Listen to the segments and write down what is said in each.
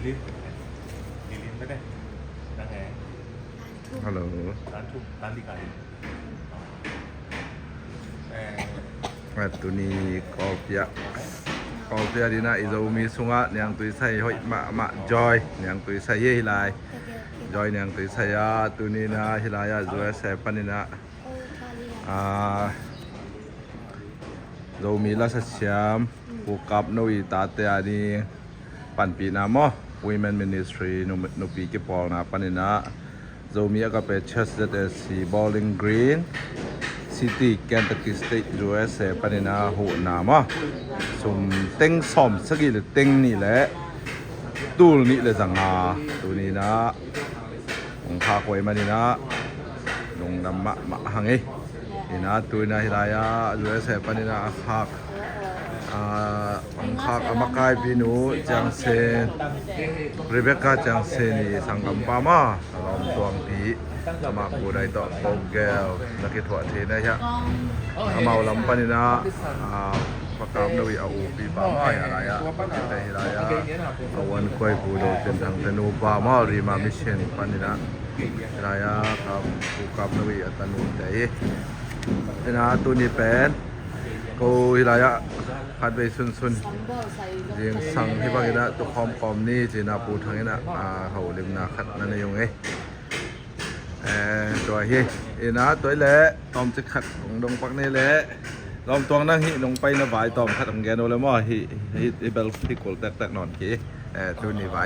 Lilin Lilin đó đây đang nghe Hello. tán đi cái Tu ni kopia dina izomi sunga niang tui sai hoi ma joy niang tui sai ye hilai joy niang tui sai ya tu ni na hilaya joy se panina zomi la sa siam pu kap noi ta te ani pan pi na mo women ministry no pi ke pol na panina zomi ka pe church that is bowling green City Kentucky State USA ปนินาหูนามะสมเต็งสอมสกิลเต็งนี่แหละตูลนี่เลยจังอาตัวนี้นะองคาควยมานี่นะลงดำมะหังเอนี่นะตัวนี้ฮิลายา USA ปนินาคักองคากอมากายพี่หนูจังเซนเรเบคก้าจังเซนี่สังกัมปามาลองตวงผีมากูได้ต่อโปเกลนักกีฬาเทนได้ใช่มาลำปนินาประกอบนวีอาอูปีปามาอะไรอ่ะแต่อะไรอ่ะวันคอยผู้ดูเป็นทางธนูปามารีมามิเชนปนินาอะไรอ่ะครับผู้กับนวีอัตโนมัติเป็นอาตุนีเป็นกูอะไรอ่ะพัดไปซุนเรียงสั่งที่บางทีนะตัวคอมนี่จีน่าปูทางนี้นะเขาเรียกนาขัดนั่นเองไงตัวเฮ้ยนะตัวเละตอมจะขัดของดงปักนี่เละลองตัวนั่งหิลงไปนะใบตอมขัดของแกโนเลยมั้งฮิเบลพิกลแตกนอนกี้ตัวนี้ใบ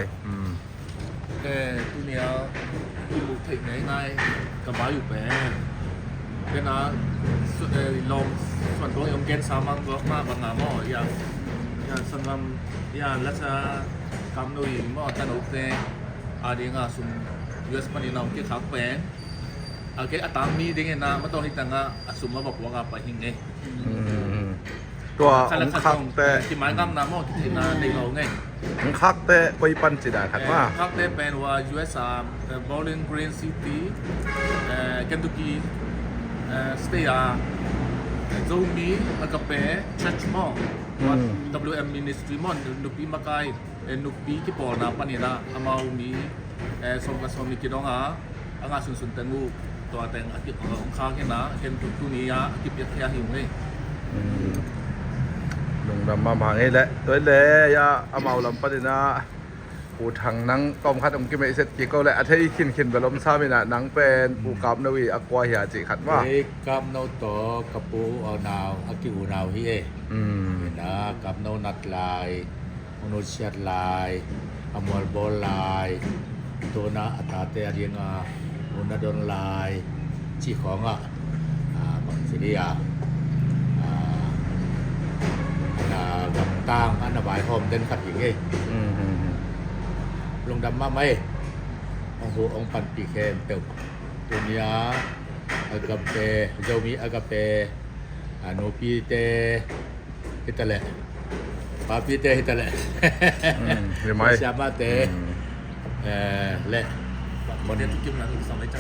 ตัวนี้บุกถึงในกับใบอยู่แปะcái nó lồng phần của ông Ken Salman có mà bằng ngà mỏอย่างsân lâmอย่างลักษณะกำนุยมอตันโอเคดีงาสุน US มันนี่น้องที่ขับแปงcáiอัตรามีดิ้งนะมันต้องให้ตั้งสุนมาบอกว่าไปหิงไงตัวองคักแต่ที่หมายกำน้ำมอที่นาในเราไงองคักแต่ไปปันจิดาขัดว่าคักแต่เป็นว่า US Bowling Green City Kentucky stay zomi agape church mo WM ministry mo nupi makai nupi ki por na panina amau mi som ki dong anga sun tengu to teng akip ong kha ke na ken tu ni ya akip ya kya hi ngai lung dam ma ma ngai le toi le ya amau lam paninaปูถังนังต้มขัดองกิเมเสร็จกี่ก็เลยอาทิตย์ขินไปล้มซามินะนังเป็นปูกาบนวีอากวาเฮียจิขัดว่ากาบนาวโตกับปูเอานาวอากิอูนาวฮีนะกับนาวนัดลายมนุษย์เชียดลายอมวลบอลลายตัวน่ะอัตราเตะเรียงอุณดอนลายจีของบางสิ่งที่กำตั้งอันนบายหอมเดินขัดอย่างงี้ลงดำมาไหมองปันปีเคนเติบตัวนี้อากาเปเจ้ามีอากาเปโนปีเตฮิตาเล่ปาปีเตฮิตาเล่เห็นไหมชาบาเตเล่วันนี้ทุกกิมนังสองได้จัง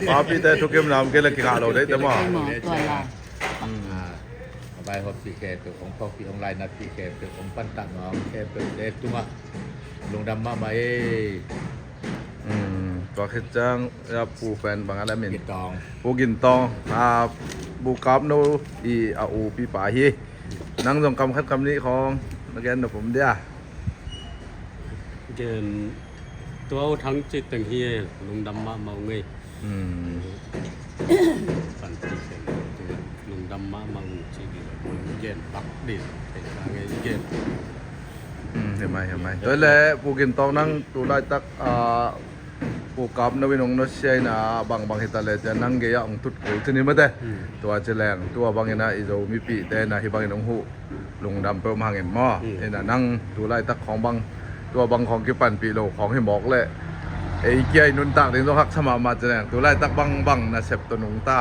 ปาปีเตทุกกิมนำเกลือกินข้าวเราได้แต่ว่าใบหอบปีเคนตัวของพ่อปีองไลน์นัดปีเคนตัวของปั้นตังน้องเคนตัวเด็กตัวลงดำมาไหมก็คือจังปูแฟนบางอะไรเหม็นปูกินตองปูกราบโนอีอาอูปีป่าฮีนั่งตรงคำคัดคำนี้ของนักเรียนนะผมเดียเดินตัวทั้งจิตตั้งเฮียลงดำมาเมาไงฝันจิตลงดำมาเมาจิตเย็นปักดิแต่ไงเย็นเห็นไหมตัวแหละปูกินตองนั่งตัวไล่ตักปูกับนวินงนเชียนะบางฮิตาเลจะนั่งเกียองทุดกูที่นี่มาเด้ตัวเจริญตัวบางนะอีโจมีปีแต่นะที่บางนงหูลงดำเปิมหางเห็นหม้อเห็นนะนั่งตัวไล่ตักของบางตัวบางของกิปันปีโลของให้หมอกเลยไอ้เกียนุนต่างถึงต้องหักสมามาเจริญตัวไล่ตักบางนะเสพตัวหนุ่งตา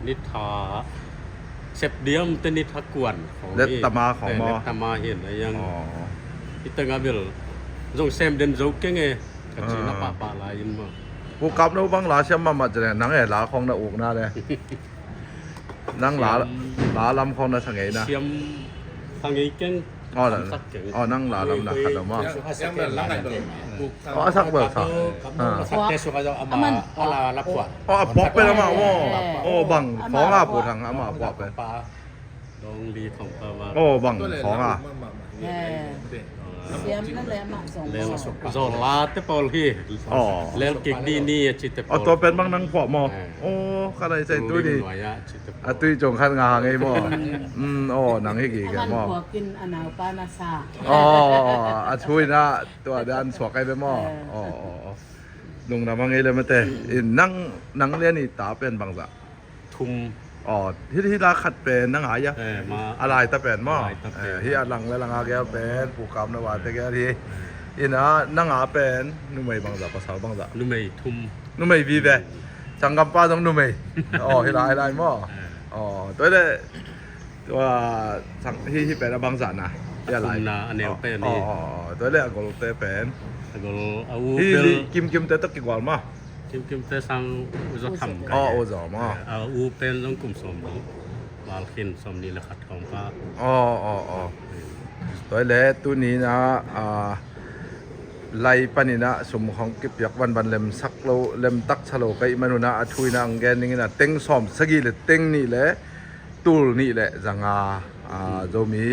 นิทาเสพเดียมเป็นนิทากวนเล็ดตามาของมอตามาเห็นอะไรยังอิตงาเบลจงเซมเดินจงเก่งไงกันจีน่าป่าลายยินมาปูกับนู้บางหลาเชื่อมาเจริญนั่งหลาของน่ะอกหน้าเลยนั่งหลาลำของน่ะสังเกตนะเชื่อมทางไอ้เก่ง อ๋อเหรออ๋อนั่งหลาลำหนักขัดละมั้ง yang belang itu buk Oh, asak ber sa. Kamu sakte suka jauh ama ala lapwa. อ๋อปอกไปแล้วมั้งว่าโอ้บังของอ่ะปูทางอามาปอกไป Pa. ลองรีของปาวา โอ้บังของอ่ะ เสียมนั่นแหละมาส่ง แล้วโซลาเตปอลฮี อ๋อ แล้วกิกดีนี่จิตเตปอ เอา ล ตัวเป็นบางนังพอมอโอ้ขนาดใส่ตุ้ยดิ หน่วยอะจิตเตปอ อ่ะ ล ตุ้ยจงคันงาไงมอโอ้หนังให้กี่แก มัน มอ หัวกินอนาวปานาซา อ๋ออ่ะช่วยนะตัวดันสวกไอ้ไปมออ๋อลุงทำว่าไงเลยมาเตะนั่งเรียนนี่ตาเป็นบางสะ ทุม อ๋อที่ลาขัดเป็นนั่งหายะ มา อะไรตะเป็นมอ อะไรตะเป็น ที่อัดหลังและหลังอาแกเป็นผู้กำนวาแต่แกที่อินะนั่งหาเป็นนุ่มไม่บางสะภาษาบางสะ นุ่มไม่ทุม นุ่มไม่วีเบจังกำป้าต้องนุ่มไม่อ๋อที่ไรมออ๋อตัวเด้ตัวสังที่เป็นบางสะนะที่อะไร ทุมนาอันเนลเป็น อ๋อ นี่ ตัวเด้ก็รู้เตเป็น แล้วก็เอา ที่ เป็น กิมเตตะกี่กว่ามา คิมเตสังอุจทำกัน อ๋อโอ้จอมา เอาอูเป็นต้องกลุ่มสมนี้วาลคินสมนี้แหละขัดของป้า อ๋อตัวเล่ตัวนี้นะไล่ปนินะสมของกิบยักวันเล็มสักโลเล็มตักชะโลไปมนุนะทุยนางแกนี่นะเต็งสอมสกีเลยเต็งนี่แหละตูลนี่แหละจังโจมี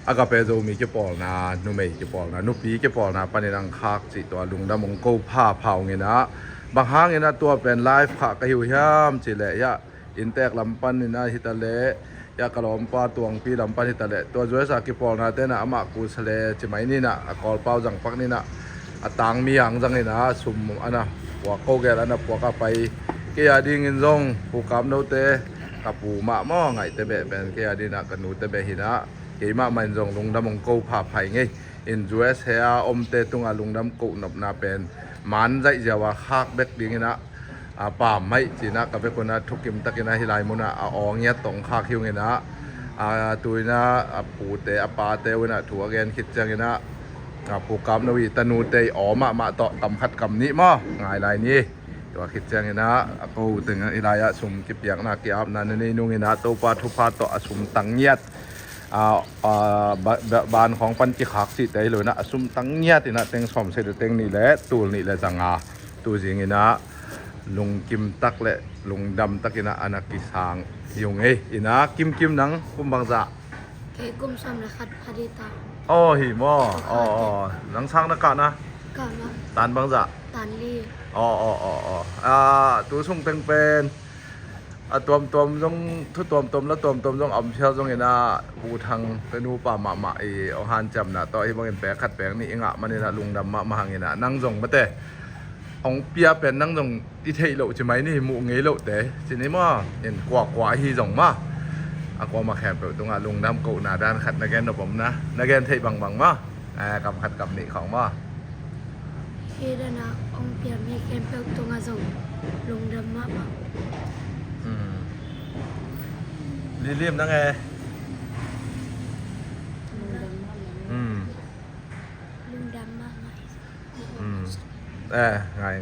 อากาเปโจมีเก็บปอลนะนุเมย์เก็บปอลนะนุปีเก็บปอลนะปนินังคากสิตัวลุงดำมงโกผ้าเผาเงี้ยนะบางครั้งเงี้ยนะตัวเป็นไลฟ์ขะกะหิวย้ำจิเละยะอินแตกลำปันนี่นะฮิตาเละยากระลอมปาตวงปีลำปันฮิตาเละตัวจวยสากิปอลนะเต้นะอามากูสเลจิไหมนี่นะกอลเปาจังปักนี่นะตังมีอย่างจังนี่นะสุ่มอันนะหัวโกแกแล้วนะหัวก็ไปเกียดิงินซงผูกกับโนเตกับปูมะม่อไงเตเบะเป็นเกียดินะกันนูเตเบหินะเกมามันซงลุงดำมงโกผ้าไผ่ไงอินจวยเฮียอมเตตุงอาลุงดำกูนับนาเป็นมันใจจะว่าฮักเบ็กดิงินะป่าไม่จีนะกับเป็นคนนะทุกกิมตะกินะฮิไลมุนะอ๋อเงี้ยตรงคาคิวเงี้ยนะตุยนะปูเตปาเตวนะถั่วแกนคิดจังเงี้ยนะปูกำนวีตนูเตอ๋อมาต่อตำคัดกำนี้มั้งไงไรนี่ตัวคิดจังเงี้ยนะกูถึงฮิไลอะสุ่มกิบอยากนะกิอาบนั่นนี่นุ่งเงี้ยนะตัวปาทุพาต่อสุ่มตังเงียดบานของปัญจิขักสิเตยเลยนะสุ่มตังเงียดนะเต็งสอมเสด็จเต็งนี่แหละตูนี่แหละจังตูจริงเงี้ยนะลุงกิมตักเละลุงดำตักกินะอนาคิสังยงเอ้ยนะกิมนังกุมบังจะ Kekum sam lakat hadita อ๋อหิมอ๋อนังช่างนักการนะ kama ตันบังจะ tanli อ๋อตัวส่งเต็งเป็นตัวต้องทุตัวแล้วตัวต้องอ่ำเชียวต้องเห็นนะบูทางเป็นหูป่าหมาเอาหันจำนะต่อให้บางเห็นแปลขัดแปลงนี่เองมันนี่นะลุงดำมาหังเห็นนะนั่งส่งมาแต่องเปียเป็นนั่งส่งที่เทโลใช่ไหมนี่หมู่เงี้ยโลแต่ทีนี้มั้งเห็นกว่าฮีส่งมาก็มาแคบแบบตรงลุงดำกูหน้าด้านขัดนักแกนผมนะนักแกนเทบังมากับขัดกับนี่ของมา hidana ong pia mi kempel tunga zong lung dam ma ma รีบนั่งไงlung dam ma ma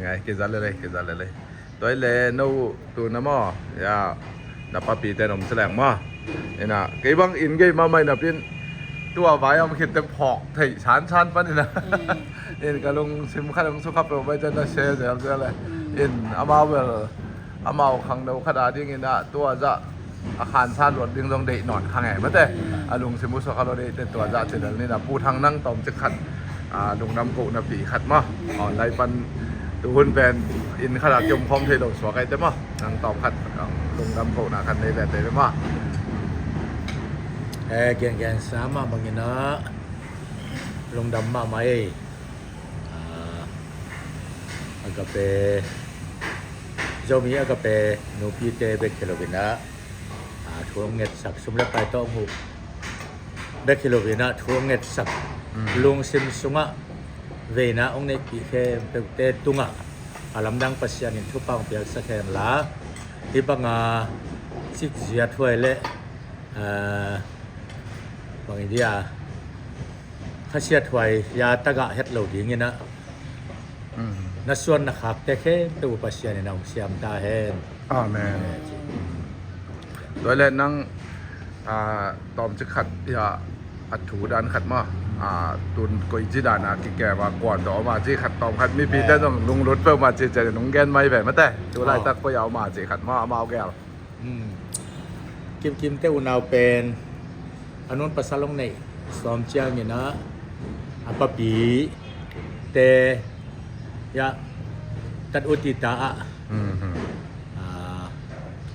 ไงกินซันเลยตัวเล่นูตัวน้ำมอยาดับปะปีแต่นมแสลงมาเนี่ยนะไอ้บางอินไงมาไม่นะเป็นตัวไว้เอามาคิดแต่พอกไถ่ชันปะนี่นะเอ็นก็ลงซิมขั้นลงสุขภาพไปจนน่าเชื่อเสียเลยเอ็นอามาเวลอามาขังเดาขนาดที่งี้นะตัวจะอาคารชาติหลวงดึงตรงเดะหนอนข้างไงไม่แต่ลุงซิมุสุขเราเดะแต่ตัวจะเสร็จนี่นะผู้ทางนั่งตอมจะขัดลุงน้ำกุน้ำปีขัดมาไล่ปันดูหุ่นแฟนอินขนาดจมพร้อมเทโดสวกไอ้เต็มมั้งนั่งตอบขัดลงดำโกนะคันนี้แหละเต็มมั้ง Gen sama bangina long damma mai agape zomi agape no pite be kilovina thuang nget sak sumle pai to mu be kilovina thuang nget sak lung sim sunga veina ong ne pi khe pe te tunga alam dang pasyan in thupang piak sa khen la ibanga sik zia thoi le bang India ถ้าเชียดถวยยาตะกะเฮ็ดเหล่าดีงี้นะนัส่วนนะครับแต่แค่ตัวปัสยาในน้องเสียมตาเห็น แม่ตัวเล่นนั่งตอมจะขัดยา อัดถูดันขัดมาตุนกุยจีดานะกิแกว่าก่อนต่อมาจีขัดตอมขัดมีปีแต่ต้องลุงรถเพิ่มมาจีจะน้องแกนไม่แบบมาแต่ตัวไรตักไปเอามาจีขัดมาเอาแก้ว กิมเตอุนาวเป็นอนุนปัสสาวะในสอมเชียงเนี่ยนะปะปีเตยะตัดอุติตา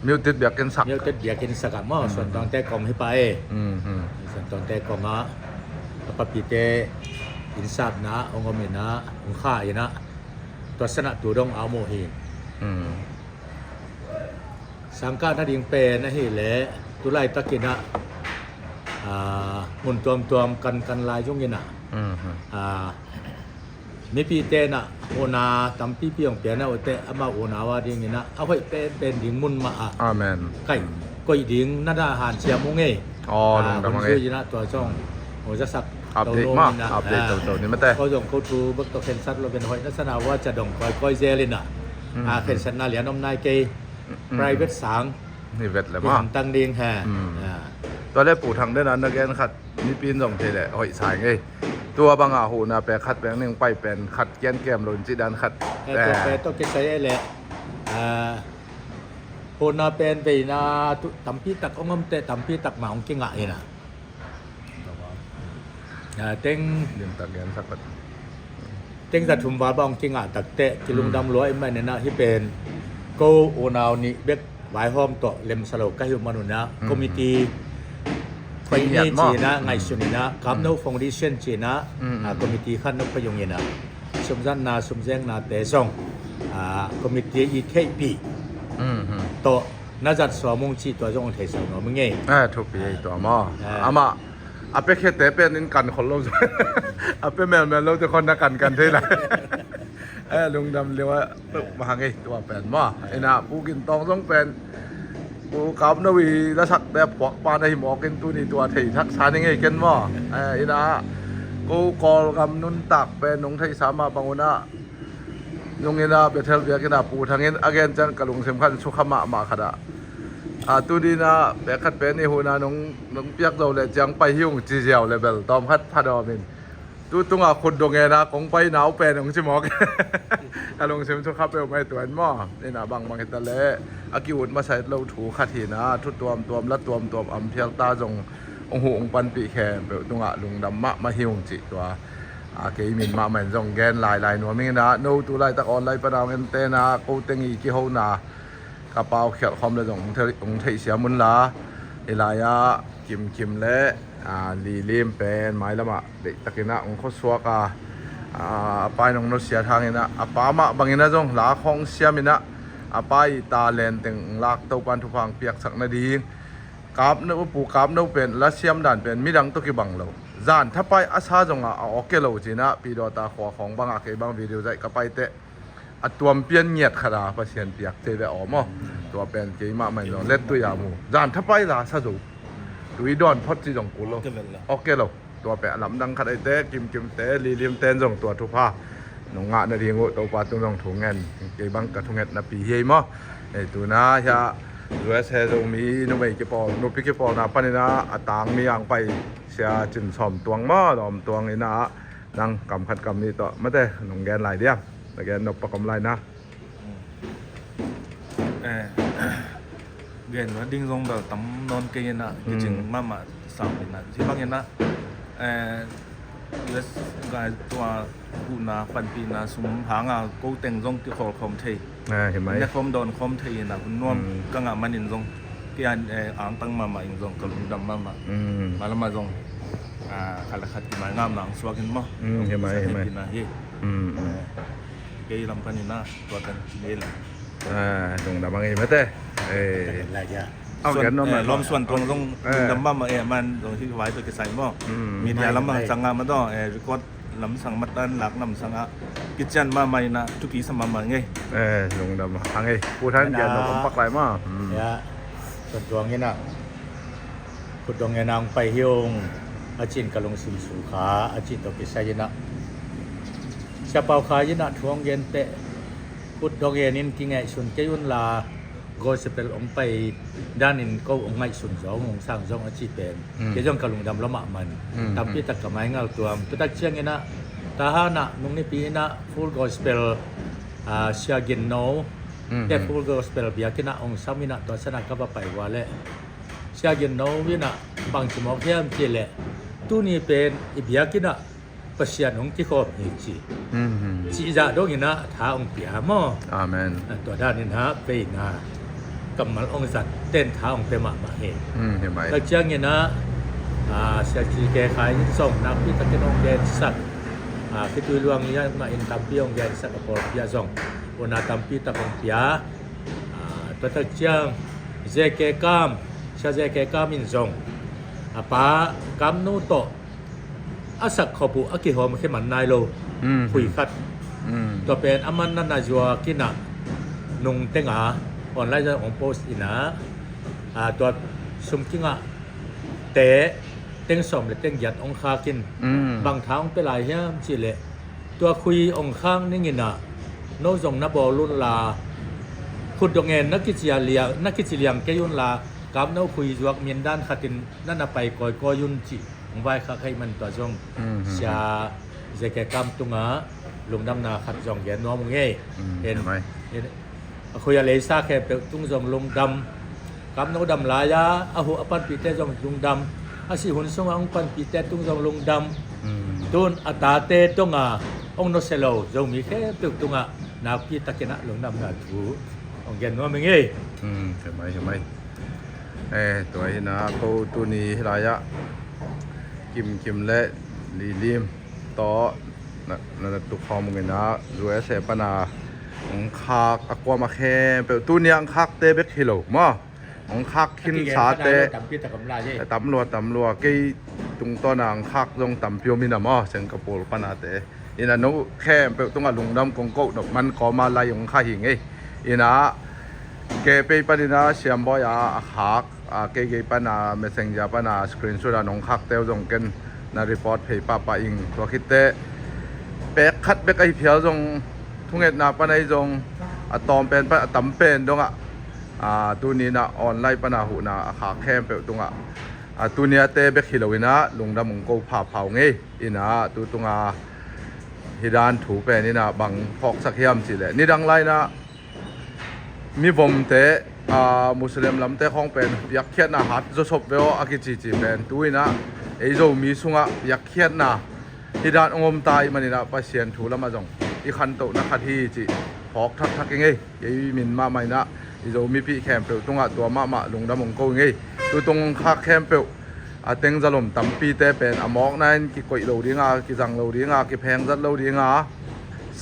มิวติดเบียกินสัก เดี๋ยวจะเบียกินสกัดหม้อส่วนตอนแต่กองให้ไปส่วนตอนแต่กองอ่ะปะปีเตอินซับนะองค์เมนะองค์ข้าอย่างนะตัวสนะตัวดงเอาโมหินสังกัดนั่นเองเป็นนะเฮเละตุไลตะกินะมุนตัวมกันลายยุ่งยินะมีปีเตนะโอนาตั้มปีเปียงเปียนะโอเตอามาโอนาว่าดิ่งยินะเอาไว้เป็นดิ่งมุนมาอาเมนไก่ก็อีดิ่งนัดอาหารเชียมุงเงคนชื่อยินะตัวช่องโอจะสัก อัปเดตมากอัปเดตตัวนี้มาแต่เขาจงเขาดูบักตัวเคนซัดเราเป็นหอยลักษณะว่าจะดงก้อยเซลินะเคนซัดน่าเหลียนอมนายเกย์ private สังนี่เวทเลย ผู้ มาก ทำตั้งเดียงแห่ตอนแรกปู่ทางได้นั้นนักเรียนขัดมีปีนส่งเทเลยหอยสายไงตัวบางอาหูนะแปลขัดแปลงหนึ่งไปเป็นขัดแกนแก้มหล่นจีดันขัดแต่ตัวแปรต้องเก็บใส่แหละโหนาเป็นไปนะตั้มพีตักองมเตะตั้มพีตักหมาของเก่งอ่ะเองนะเต็ง เรียนตักแกนสักคน เต็งจัดถุมบาบองเก่งอ่ะตักเตะกิลุงดำร้อยไม่เนี่ยนะที่เป็นก็โอนาวนี่เบ็กไว้ห้อมต่อเล็มสโลกให้มนุษย์นะคอมมิตี้ไปนี่จีนะไงสุนีนะกับโนฟองดิชั่นจีนะคอมมิตี้ขั้นนกพยงเงินนะสมจันนาสมแจงนาเตซองคอมมิตี้อีเคปีต่อน่าจะสมงชีตัวจงเทศน์มึงไงทุกปีตัวมออามาอาเป็กแค่เป็นนินกันคนเราอาเป็กแมนเราจะคนนักกันที่ไหนลุงดำเรียกว่ามาไงตัวเป็นมอไอ้น่ะปูกินตองต้องเป็นปูกับนวีและสักแบบพวกปลาในหิมอกินตัวนี้ตัวไทยทักษะยังไงกันมอไอ้น่ะกูกอลกำนุนตักเป็นนงไทยสามาปังวนะนงเงินเบเทลเบียกินาปูทางเงินอเกนจันกะลุงสำคัญสุขมามาขดาตัวดีนะเบคัดเป็นในหัวนะน้องเปียกเราเลยจังไปหิ้วจีเจียวเลยเบลตอมคัดพาดอมินตัวตรงคนดงเงินนะคงไปหนาวเป็นของชิมอกกะลุงสำสุขไปไม่ตัวหม้อนี่นะบางเห็นตะเล่อากิวุฒมาใส่เราถูขัดทีนะทุกตัวและตัวอัมเพียงตาจงองหูองปันปีแคมเปตรงลุงดำมาหิ้วจีตัวเกยมินมาเหมือนจงแกนลายหนัวมิงนะโน้ตัวลายตะออนลายประดาวเงินเตนะกูเต็งอีกี่หัวนากระเป๋าเขียวคอมเลยจงเทเสียมุนละเอลายะกิมเละลีลิมเป็นไม้ละมาเด็กตะกินะองค์สวกไปน้องนเสียทางเงินะป้ามาบางเงินะจงหลาของเสียมินะไปตาเลนเต็งลากตัวปันทุพังเปียกสักนาดีกาบนึกว่าปูกาบนึกเป็นและเสียมด่านเป็นมิดังตุกิบังเราจานถ้าไปอาซาจงเอาโอเคเราจีนะปีดอตาขวาของบางอาเกบางวิดีโอใจก็ไปเตะตัวเปลี่ยนเงียดขนาดเปอร์เซ็นต์เปียกเจได้ออกมั้งตัวเป็นเกมาไม่รอเล็ดตัวยามูจานถ้าไปละซาจูดูอีดอนพอดจีจงกูเราโอเคเราตัวเป็นลำดังขนาดเตะกิมเตะลีลิมเตนจงตัวทุพาหนงะนาทีงูตัวปลาตัวจงถุงเงินเกบังกระถุงเงินนับปีเฮียมั้งไอตัวน่าจะดูแลเซจงมีนุ่มไม่กี่ปอนุ่มพี่กี่ปอนะปนินะต่างมีอย่างไปเสียจินสอมตวงม้อดอมตวงนี่นะนั่งกำขัดกำนี่ต่อไม่ได้หนุ่มแกนลายเดียวแต่แกนนกประกำลายนะเรียนว่าดิ้งลงแบบตั้มนอนเกยนะจริงมาสามปีนะที่บางอย่างนะเยสกายตัวกูนะปันปีนะสมหางกูแต่งลงที่ขอคอมเทยเห็นไหมเนี่ยคอมโดนคอมเทยนะคุณนวมก็งามันอินลงที่อันอ่างตั้งมาอินลงกับลุงดำมาแล้วมาลงขัดขัดที่มางามหนังสวากินมั้งเห็นไหมนะเฮ้เกยลำกันนี่นะตัวกันนี่แหละตรงดำมาไงไม่ได้หลายอย่างเอาแกนนมาล้อมส่วนตรงต้องดำมามันตรงที่ไว้ตัวกระใสมั้งมีเดียลำมาสังงามันต้องรีคอร์ดลำสังมัดตันหลักลำสังกิจจันมาใหม่นะทุกทีสมัยมาไงตรงดำมาทางไงผู้ท่านแกนนกปักไหลมั้งส่วนตัวนี้นะคุณดวงเงินนางไปเฮียงอาจินกะลงสิมสุขาอาจินตกิไซยนะชาเปาขายนะทวงเย็นเตะพุทธดอกเยนินกิงไงส่วนเกยุนลา gospel ong pai danin ko ong ngai sun jong ong sang jong achi pen ke jong kalung dam lama man tapi tak kamai ngal tuam petak chiang ina tahana nung ni pi ina full gospel siagin no ke full gospel biakina ong samina to sana ka ba pai wale siagin no wina bang chimo khiam chile tu ni pen ibiakina pasian ong ki khop ni chi chi ja dong ina tha ong pia mo อาเมน ตัวด้านนี้นะเป็นนะกำมันองสัตว์เต้นเท้าของเปมาเหตุ เห็นไหม แล้วเจ้าเงี้ยนะเสียชีแกขายส่งนักพิทักษ์นองแดนสัตว์คิดดูลวงนี้มาอินตัมปีองแดนสัตว์กับปอลพิยาส่งวันนาตัมปีตะกงพิยาตัวตะเจ้าเจแกกามชาเจแกกามินส่งป้ากำนูโตอาศักขบุอากิหอมเข้มันนายโลคุยคัดตัวเป็นอามันนันนาจัวกินะนงเต็งออนไลน์จะของโพสต์อินะตัวซุมกิงะเตะเต็งสมหรือเต็งหยัดองคากินบางทางไปหลายเฮียมจิเลตัวคุยองข้างนี่ไงนะโนจงนับบอลุนลาขุดดงเงินนักกิจเลียนักกิจเลียงแกยุนลากับโนคุยจวกเมียนด้านขัดินนั่นไปกอยกอยุนจิของใบข้าใครมันตัวจงชาเจแกกำตุงะลงดำนาขัดจองแกน้องมึงเงี้ยเห็นไหมคุยอะไรซาแค่เปิดตุ้งจงลงดำกับโนดำลายาอาหูอปันปีเตจงลงดำอาศิหุนสงองปันปีเตตุ้งจงลงดำตุนอัตาเตตุงะองโนเซโลจงมีแค่เปิดตุงะนาพีตะเกนะลงดำนาถูองแกน้องมึงเงี้ยเห็นไหมเห็นไหมตัวนี้นะเขาตัวนี้รายะกิมและลีลิมต่อนั่นตุกคอมเงินนะรวยเสพนาองคักอากวามาแค่เปิดตัวนี้องคักเตะเบ็กฮิโลมาองคักขินสาเตะตำรวจกี่ตุงต้นองคักลงตำเปียวมินามอสิงคโปร์ปนาเตะอินะนุแค่เปิดตรงลุงดำกงโก้ดมันขอมาลายองค่าหิงอินะเกไปปนินาเสียมบอยอาคักเกปนาเมสเซนเจอร์ปนาสกรีนชูดานองคักเตลจงกันนารีพอร์ตเพย์ป้าอิงตัวคิดเตะเป๊กคัดเป๊กไอเพียวจงทุ่งเอ็ดนาปนไอจงตอมเป็นตำเป็นตรงตัวนี้นะออนไลน์ปนาหูนะขาแคมเปิดตรงตัวนี้เตะเป๊กฮิโลวินะลงดำมึงกูผ่าเผาไงอินะตัวตรงฮิดานถูเป็นนี่นะบังพอกสักยามสิเลยนี่ดังไรนะมีผมเตะมุสลิมลำเตะของเป็นยักษ์เขียนนะฮัดจะชอบเวลอากิจิเป็นตัวนะไอ้โจมีสุงยักษ์เขียนนะที่ด้านองค์ตายมันนี่นะไปเสียนถูแล้วมาจงอีขันโตนักขัดที่จีพอกทักยังไงยัยมินมาไม่นะไอ้โจมีพี่แคมเปิลตรงตัวมาลงดำมงโกยังไงตัวตรงข้าแคมเปิลเต็งจะลมตำปีเตะเป็นมอกนั่นกี่ก๋วยโลดีงากี่จังโลดีงากี่แพงจัดโลดีงา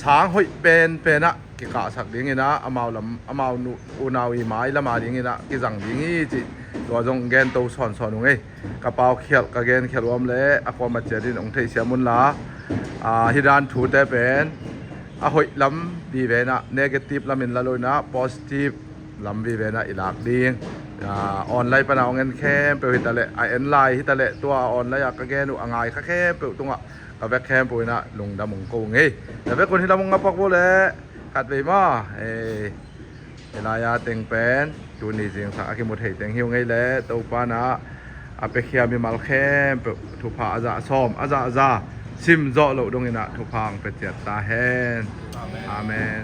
ช้างหอยเป็นนะกิกาสักดิ้งนะอามาลำอามาอุณาวีไม้ละมาดิ้งนะกิจังดิ้งจีตัวจงแกนโตสอนงไงกระเป๋าเขียดกระเกนเขียดรวมเลยอความมาเจริญองเทเสียมุนลาฮิดานถูแต่เป็นหอยลำบีเวนะเนกาทีฟลำมินละเลยนะโพสิทีฟลำบีเวนะอีหลักดิ้งออนไลน์ปนเอาเงินแค่เปิดแต่ละไอไลน์ที่แต่ละตัวออนไลน์กระเกนอ่างไงแค่เปิดตรงกับแบกแคมปุยนะลงดำมงโกงไงแต่แบกคนที่ดำมงงับปักโบเลยขัดไปมาเวลายาเต็งเป็นตัวนี้จริงสักอากิมุดเหตุเต็งหิวไงแล้วตัวป้านะอาเปคียมีมาลแคมทุพาอาจาซ้อมอาจาซิมจ่อโลดงนี่นะทุพังเป็ดเจ็ดตาแฮนอาเมน